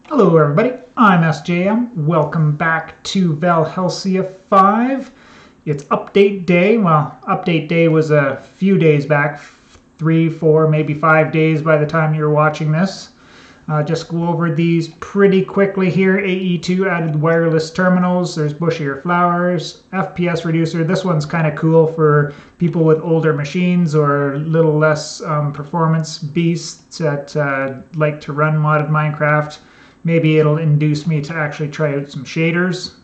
Hello everybody, I'm SJM. Welcome back to Valhelsia 5. It's update day. Well, update day was a few days back, 3, 4, maybe 5 days by the time you're watching this. Just go over these pretty quickly here. AE2 added wireless terminals. There's bushier flowers. FPS reducer. This one's kind of cool for people with older machines or a little less performance beasts that like to run modded Minecraft. Maybe it'll induce me to actually try out some shaders.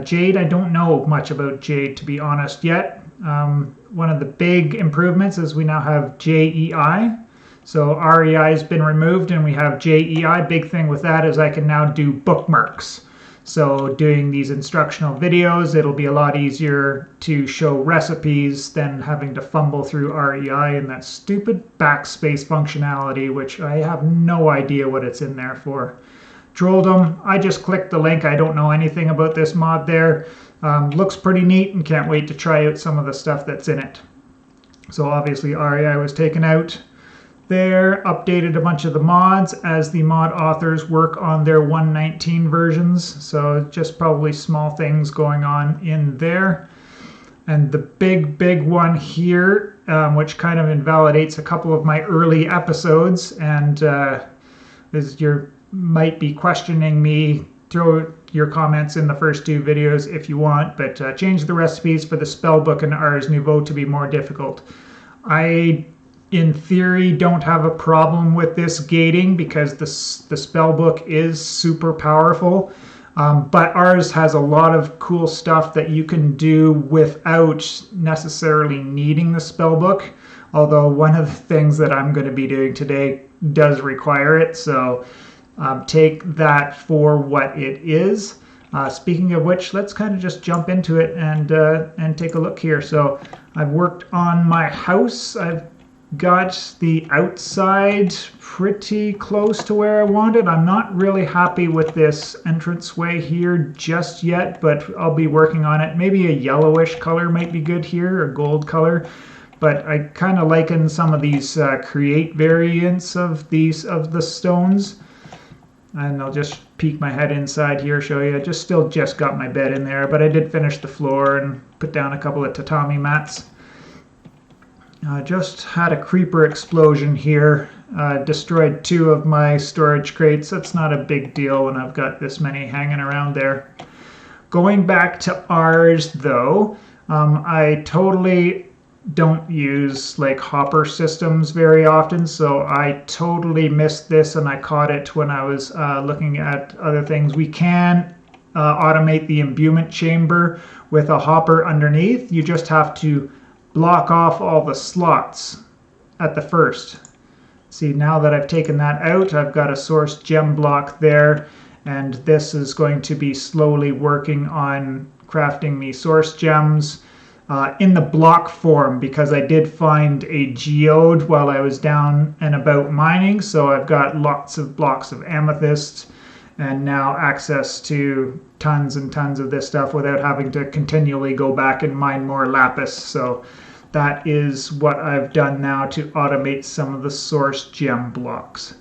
Jade, I don't know much about Jade to be honest yet. One of the big improvements is we now have JEI. So REI has been removed and we have JEI. Big thing with that is I can now do bookmarks. So doing these instructional videos, it'll be a lot easier to show recipes than having to fumble through REI and that stupid backspace functionality, which I have no idea what it's in there for. Trolled them. I just clicked the link. I don't know anything about this mod there. Looks pretty neat and can't wait to try out some of the stuff that's in it. So obviously REI was taken out there, updated a bunch of the mods as the mod authors work on their 1.19 versions. So just probably small things going on in there. And the big one here, which kind of invalidates a couple of my early episodes, and is you might be questioning me, throw your comments in the first two videos if you want, but change the recipes for the spellbook and Ars Nouveau to be more difficult. I in theory don't have a problem with this gating because the spellbook is super powerful, but ours has a lot of cool stuff that you can do without necessarily needing the spellbook, although one of the things that I'm going to be doing today does require it, so take that for what it is. Speaking of which, let's kind of just jump into it and take a look here. So I've worked on my house. I've got the outside pretty close to where I wanted. I'm not really happy with this entranceway here just yet, but I'll be working on it. Maybe a yellowish color might be good here, or gold color. But I kind of liken some of these create variants of the stones. And I'll just peek my head inside here, show you. I still just got my bed in there, but I did finish the floor and put down a couple of tatami mats. Just had a creeper explosion here. Destroyed 2 of my storage crates. That's not a big deal when I've got this many hanging around there. Going back to ours though, I totally don't use like hopper systems very often, so I totally missed this and I caught it when I was looking at other things. We can automate the imbuement chamber with a hopper underneath. You just have to block off all the slots at the first. See, now that I've taken that out, I've got a source gem block there, and this is going to be slowly working on crafting me source gems in the block form, because I did find a geode while I was down and about mining, so I've got lots of blocks of amethyst and now access to tons and tons of this stuff without having to continually go back and mine more lapis. So that is what I've done now to automate some of the source gem blocks.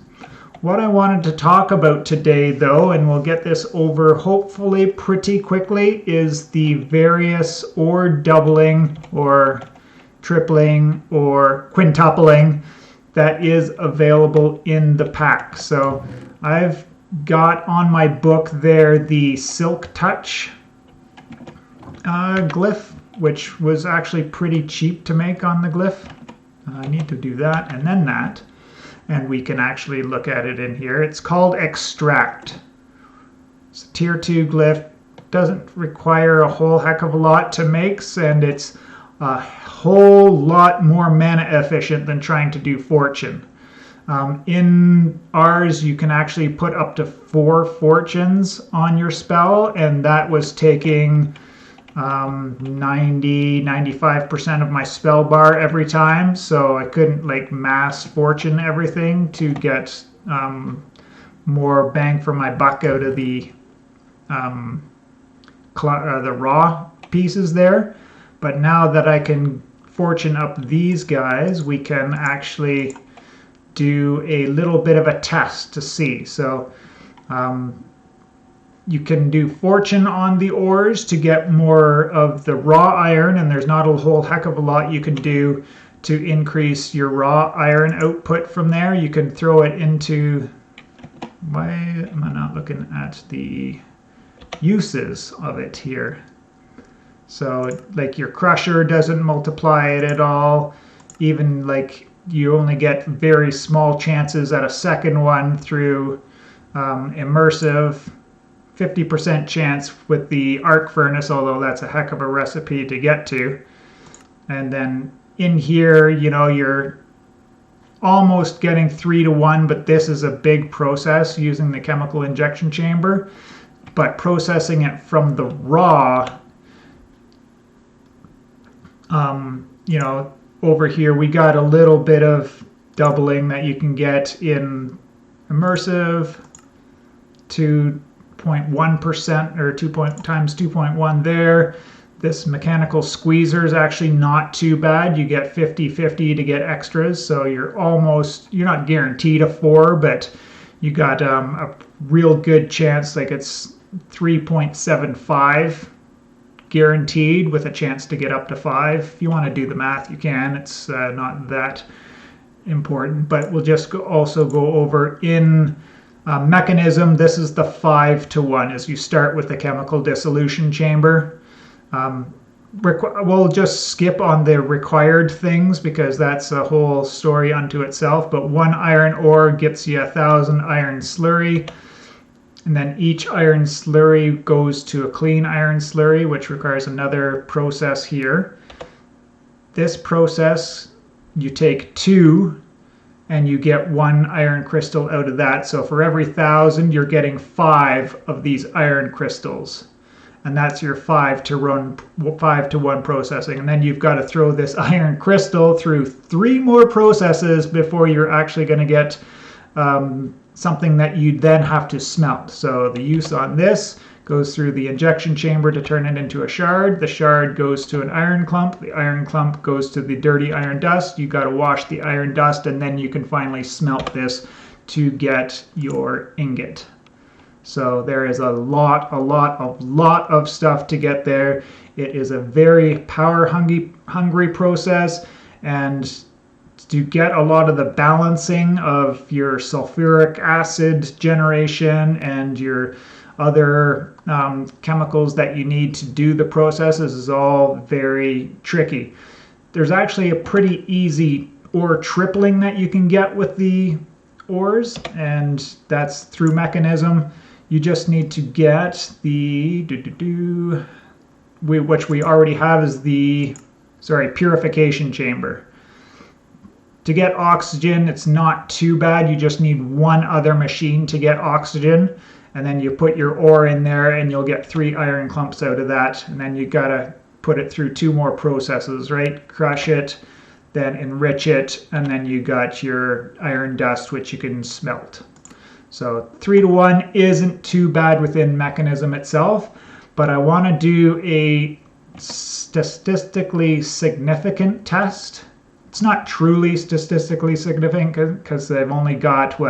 What I wanted to talk about today though, and we'll get this over hopefully pretty quickly, is the various ore doubling or tripling or quintupling that is available in the pack. So I've got on my book there the Silk Touch glyph, which was actually pretty cheap to make on the glyph. I need to do that and then that, and we can actually look at it in here. It's called Extract. It's a tier 2 glyph. Doesn't require a whole heck of a lot to make, and it's a whole lot more mana efficient than trying to do Fortune. In ours, you can actually put up to 4 fortunes on your spell, and that was taking 95% of my spell bar every time, so I couldn't like mass fortune everything to get more bang for my buck out of the raw pieces there. But now that I can fortune up these guys, we can actually do a little bit of a test to see. So You can do fortune on the ores to get more of the raw iron, and there's not a whole heck of a lot you can do to increase your raw iron output from there. You can throw it into... Why am I not looking at the uses of it here? So like your crusher doesn't multiply it at all. Even like you only get very small chances at a second one through immersive. 50% chance with the arc furnace, although that's a heck of a recipe to get to. And then in here, you know, you're almost getting 3 to 1, but this is a big process using the chemical injection chamber. But processing it from the raw, you know, over here we got a little bit of doubling that you can get in immersive, 2.1% or 2 times 2.1 there. This mechanical squeezer is actually not too bad. You get 50-50 to get extras, so you're not guaranteed a 4, but you got a real good chance. Like it's 3.75 guaranteed with a chance to get up to 5. If you want to do the math, you can. It's not that important, but we'll just also go over in mechanism. This is the 5 to 1 as you start with the chemical dissolution chamber. We'll just skip on the required things because that's a whole story unto itself, but 1 iron ore gets you 1,000 iron slurry. And then each iron slurry goes to a clean iron slurry, which requires another process here. This process, you take 2 and you get 1 iron crystal out of that. So for every 1,000, you're getting 5 of these iron crystals. And that's your 5 to 1 processing. And then you've got to throw this iron crystal through 3 more processes before you're actually going to get something that you then have to smelt. So the use on this goes through the injection chamber to turn it into a shard. The shard goes to an iron clump. The iron clump goes to the dirty iron dust. You got to wash the iron dust, and then you can finally smelt this to get your ingot. So there is a lot of stuff to get there. It is a very power hungry process, and to get a lot of the balancing of your sulfuric acid generation and your other chemicals that you need to do the processes is all very tricky. There's actually a pretty easy ore tripling that you can get with the ores, and that's through mechanism. You just need to get the which we already have is the purification chamber. To get oxygen, it's not too bad. You just need 1 other machine to get oxygen, and then you put your ore in there and you'll get 3 iron clumps out of that, and then you gotta put it through 2 more processes, right? Crush it, then enrich it, and then you got your iron dust, which you can smelt. So 3 to 1 isn't too bad within mechanism itself, but I want to do a statistically significant test. It's not truly statistically significant because they've only got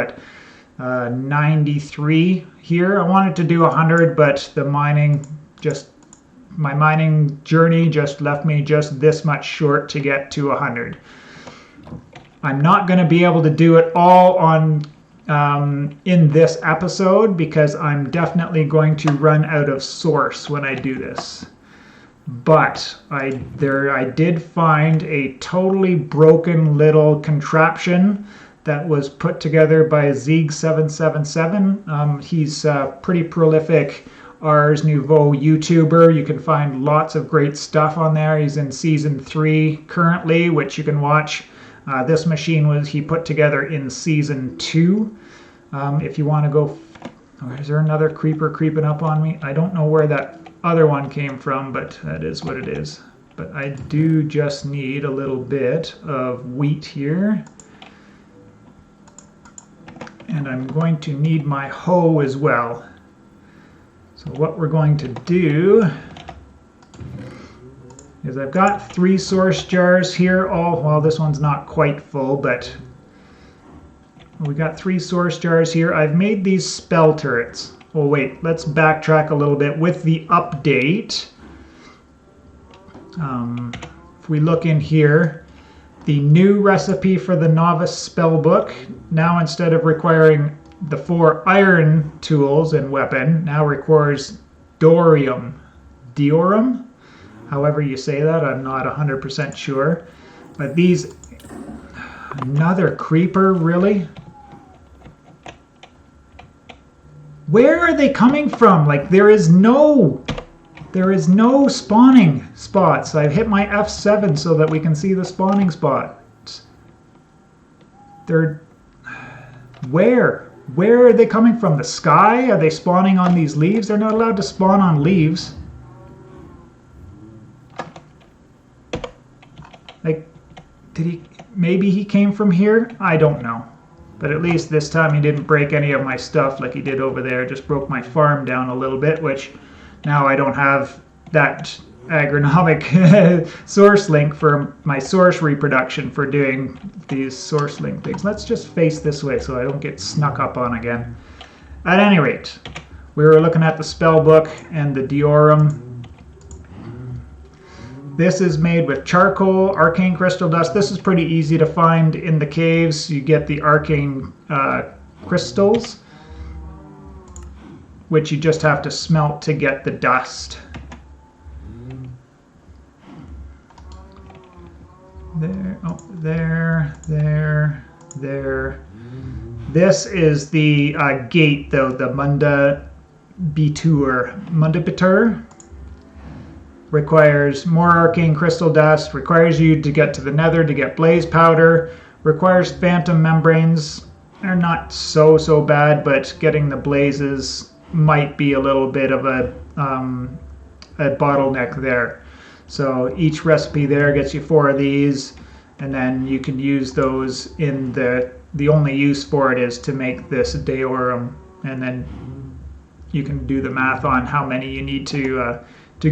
93 here. I wanted to do 100, but my mining journey just left me just this much short to get to 100. I'm not going to be able to do it all on in this episode because I'm definitely going to run out of source when I do this. But I did find a totally broken little contraption that was put together by Zeeg777. He's a pretty prolific Ars Nouveau YouTuber. You can find lots of great stuff on there. He's in season 3 currently, which you can watch. This machine he put together in season 2. If you want to go, is there another creeper creeping up on me? I don't know where that other one came from, but that is what it is. But I do just need a little bit of wheat here. And I'm going to need my hoe as well. So what we're going to do is I've got 3 source jars here. Well, this one's not quite full, but We got 3 source jars here. I've made these spell turrets. Oh wait, let's backtrack a little bit with the update. If we look in here, the new recipe for the novice spellbook, now instead of requiring the 4 iron tools and weapon, now requires diorum. Diorum? However you say that, I'm not 100% sure. But these... Another creeper, really? Where are they coming from? Like, there is no spawning spots. I've hit my F7 so that we can see the spawning spots. They're... Where? Where are they coming from? The sky? Are they spawning on these leaves? They're not allowed to spawn on leaves. Like, did he... Maybe he came from here? I don't know. But at least this time he didn't break any of my stuff like he did over there. Just broke my farm down a little bit, which now I don't have that agronomic source link for my source reproduction for doing these source link things. Let's just face this way so I don't get snuck up on again. At any rate, we were looking at the spell book and the diorum. This is made with charcoal, arcane crystal dust. This is pretty easy to find in the caves. You get the arcane crystals, which you just have to smelt to get the dust. There, oh, there. This is the gate, though, the Munda Bitur. Requires more arcane crystal dust, requires you to get to the nether to get blaze powder, requires phantom membranes. They're not so bad, but getting the blazes might be a little bit of a bottleneck there. So each recipe there gets you 4 of these, and then you can use those in the only use for it is to make this diorum, and then you can do the math on how many you need to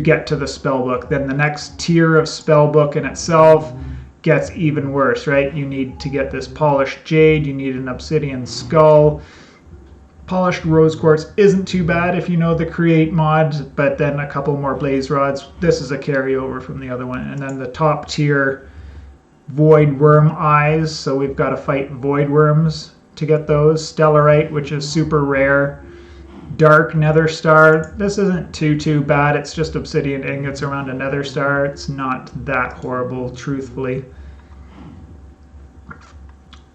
get to the spellbook. Then the next tier of spellbook in itself gets even worse, right? You need to get this polished jade, you need an obsidian skull. Polished rose quartz isn't too bad if you know the create mod, but then a couple more blaze rods. This is a carryover from the other one. And then the top tier void worm eyes, so we've got to fight void worms to get those. Stellarite, which is super rare. Dark nether star. This isn't too bad. It's just obsidian ingots around a nether star. It's not that horrible, truthfully.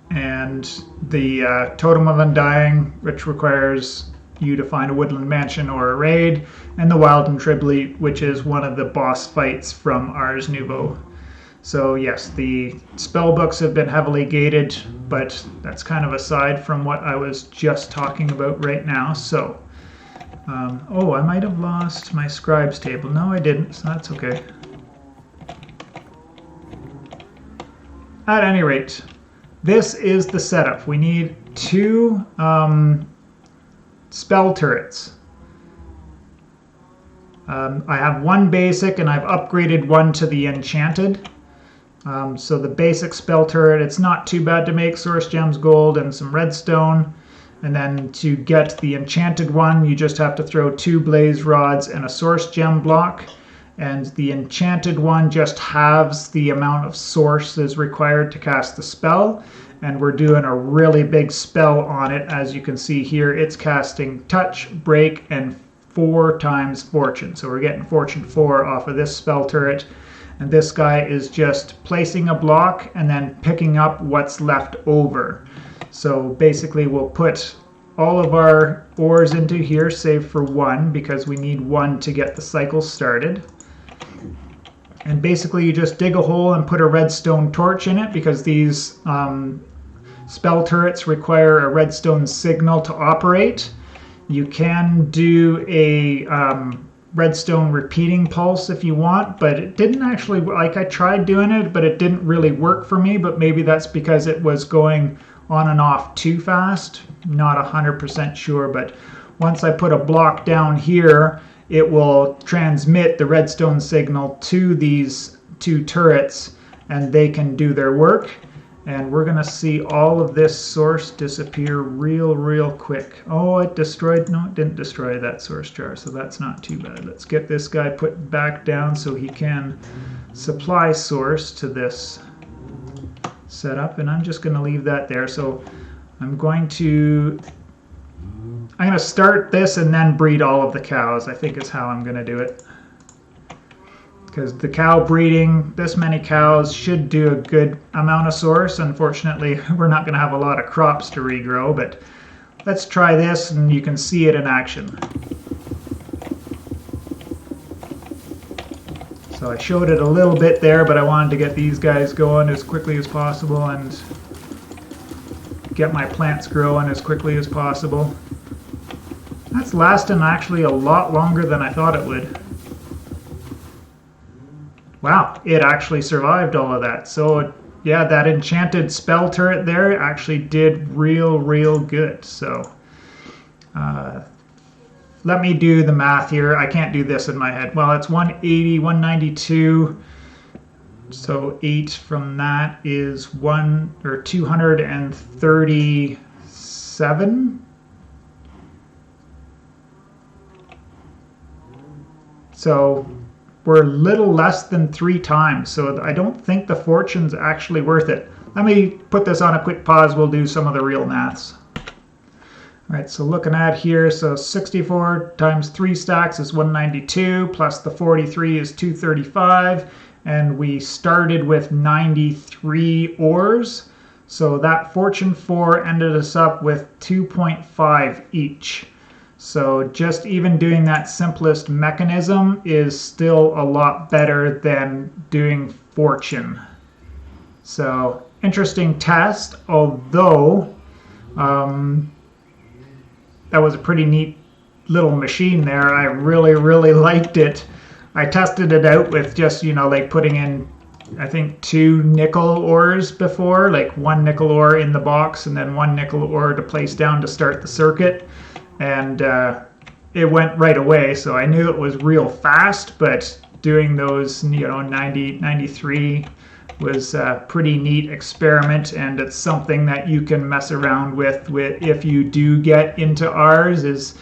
And the Totem of Undying, which requires you to find a woodland mansion or a raid, and the Wild and Tribute, which is one of the boss fights from Ars Nouveau. So yes, the spell books have been heavily gated, but that's kind of aside from what I was just talking about right now. So, oh, I might have lost my scribes table. No, I didn't, so that's okay. At any rate, this is the setup. We need 2 spell turrets. I have 1 basic, and I've upgraded 1 to the enchanted. So the basic spell turret, it's not too bad to make. Source gems, gold, and some redstone. And then to get the enchanted one, you just have to throw 2 blaze rods and a source gem block. And the enchanted one just halves the amount of sources required to cast the spell. And we're doing a really big spell on it. As you can see here, it's casting touch, break, and 4 times fortune. So we're getting fortune 4 off of this spell turret. And this guy is just placing a block and then picking up what's left over. So basically we'll put all of our ores into here, save for 1, because we need 1 to get the cycle started. And basically you just dig a hole and put a redstone torch in it, because these spell turrets require a redstone signal to operate. You can do a redstone repeating pulse if you want, but it didn't actually, like, I tried doing it, but it didn't really work for me. But maybe that's because it was going on and off too fast. Not 100% sure, but once I put a block down here, it will transmit the redstone signal to these 2 turrets, and they can do their work. And we're going to see all of this source disappear real quick. Oh, it destroyed, no, it didn't destroy that source jar, so that's not too bad. Let's get this guy put back down so he can supply source to this setup, and I'm just going to leave that there. So I'm going to start this and then breed all of the cows, I think is how I'm going to do it. Because the cow breeding, this many cows should do a good amount of source. Unfortunately, we're not going to have a lot of crops to regrow, but let's try this and you can see it in action. So I showed it a little bit there, but I wanted to get these guys going as quickly as possible and get my plants growing as quickly as possible. That's lasting actually a lot longer than I thought it would. Wow, it actually survived all of that. So yeah, that enchanted spell turret there actually did real good. So let me do the math here. I can't do this in my head. Well, it's 180, 192. So 8 from that is 237. So we're a little less than 3 times, so I don't think the fortune's actually worth it. Let me put this on a quick pause. We'll do some of the real maths. All right, so looking at here, so 64 times 3 stacks is 192, plus the 43 is 235, and we started with 93 ores. So that fortune 4 ended us up with 2.5 each. So just even doing that simplest mechanism is still a lot better than doing fortune. So interesting test, although that was a pretty neat little machine there. I really liked it. I tested it out with just, like putting in, I think 2 nickel ores before, like 1 nickel ore in the box and then 1 nickel ore to place down to start the circuit. And it went right away, so I knew it was real fast, but doing those 93 was a pretty neat experiment, and it's something that you can mess around with if you do get into Ars. It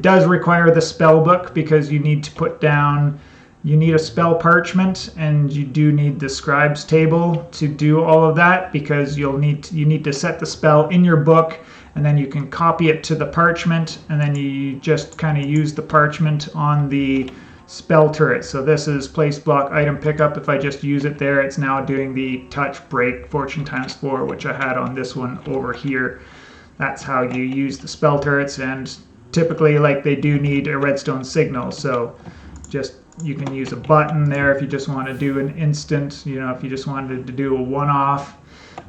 does require the spell book because you need to put down, you need a spell parchment, and you do need the scribe's table to do all of that, because you need to set the spell in your book, and then you can copy it to the parchment, and then you just kind of use the parchment on the spell turret. So this is place block item pickup. If I just use it there, it's now doing the touch break fortune times 4, which I had on this one over here. That's how you use the spell turrets, and typically, like, they do need a redstone signal. So just you can use a button there if you just want to do an instant, if you just wanted to do a one-off.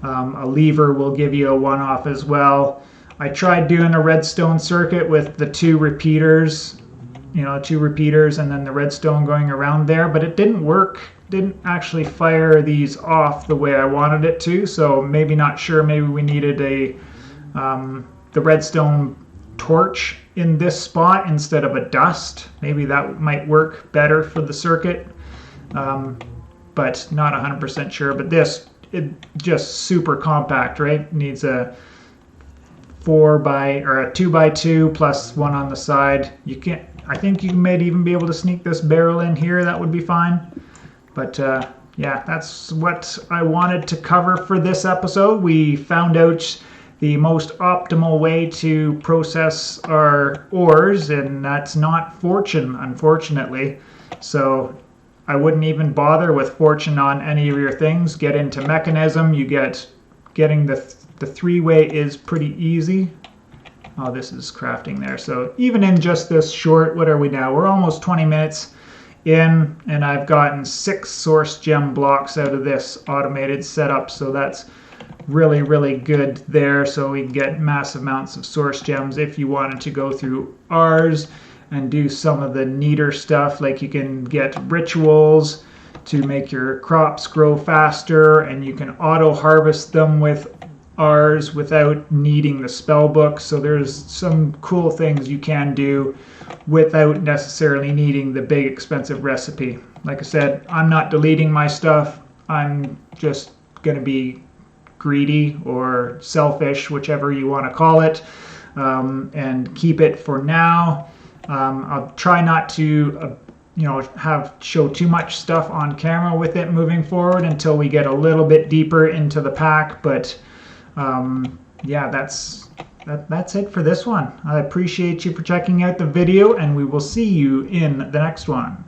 A lever will give you a one-off as well. I tried doing a redstone circuit with the 2 repeaters, 2 repeaters and then the redstone going around there, but it didn't work. Didn't actually fire these off the way I wanted it to, so maybe not sure. Maybe we needed the redstone torch in this spot instead of a dust. Maybe that might work better for the circuit, but not 100% sure. But it just super compact, right? Needs a 2x2 plus 1 on the side. I think you might even be able to sneak this barrel in here. That would be fine. But yeah, that's what I wanted to cover for this episode. We found out the most optimal way to process our ores, and that's not fortune, unfortunately. So I wouldn't even bother with fortune on any of your things. Get into mechanism. Getting the 3-way is pretty easy. Oh, this is crafting there. So even in just this short, what are we now? We're almost 20 minutes in, and I've gotten 6 source gem blocks out of this automated setup. So that's really good there. So we can get massive amounts of source gems if you wanted to go through Ars and do some of the neater stuff. Like you can get rituals to make your crops grow faster, and you can auto harvest them with Ars without needing the spell book. So there's some cool things you can do without necessarily needing the big expensive recipe. Like I said, I'm not deleting my stuff. I'm just going to be greedy or selfish, whichever you want to call it, and keep it for now. I'll try not to show too much stuff on camera with it moving forward until we get a little bit deeper into the pack. But yeah, that's it for this one. I appreciate you for checking out the video, and we will see you in the next one.